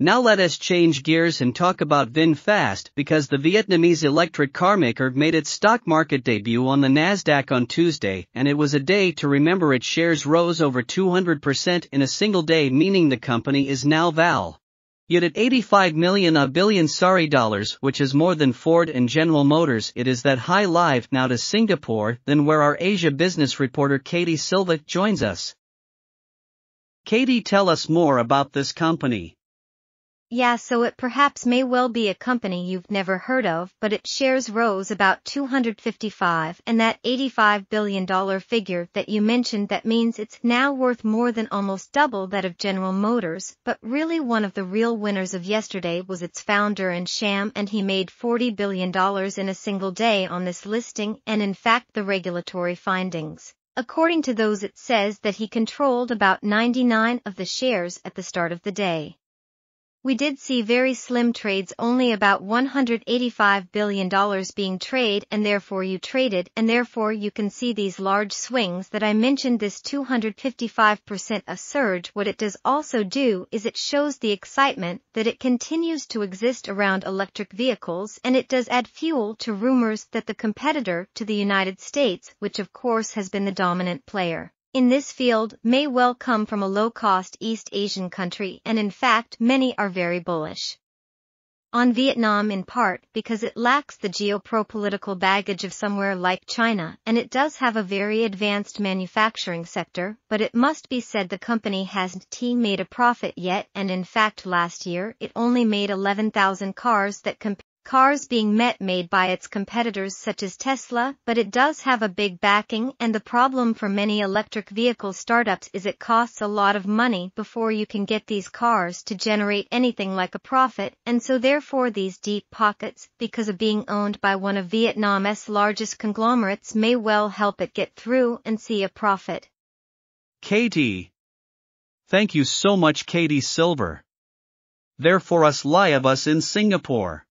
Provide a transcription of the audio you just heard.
Now let us change gears and talk about VinFast because the Vietnamese electric car maker made its stock market debut on the Nasdaq on Tuesday, and it was a day to remember. Its shares rose over 200% in a single day, meaning the company is now valued at $85 billion dollars, which is more than Ford and General Motors. It is that high. Live now to Singapore, then where our Asia business reporter Katie Silva joins us. Katie, tell us more about this company. Yeah, so it perhaps may well be a company you've never heard of, but its shares rose about 255, and that $85 billion figure that you mentioned, that means it's now worth more than almost double that of General Motors. But really, one of the real winners of yesterday was its founder and Sham, and he made $40 billion in a single day on this listing, and in fact the regulatory findings. According to those, it says that he controlled about 99% of the shares at the start of the day. We did see very slim trades, only about $185 billion being traded, and therefore you can see these large swings that I mentioned. This 255% a surge, what it does also do is it shows the excitement that it continues to exist around electric vehicles, and it does add fuel to rumors that the competitor to the United States, which of course has been the dominant player in this field, may well come from a low-cost East Asian country, and in fact many are very bullish on Vietnam, in part because it lacks the geopolitical baggage of somewhere like China, and it does have a very advanced manufacturing sector. But it must be said the company hasn't made a profit yet, and in fact last year it only made 11,000 cars, cars being made by its competitors such as Tesla. But it does have a big backing, and the problem for many electric vehicle startups is it costs a lot of money before you can get these cars to generate anything like a profit, and so therefore these deep pockets, because of being owned by one of Vietnam's largest conglomerates, may well help it get through and see a profit. Katie. Thank you so much, Katie Silver. There for us live us in Singapore.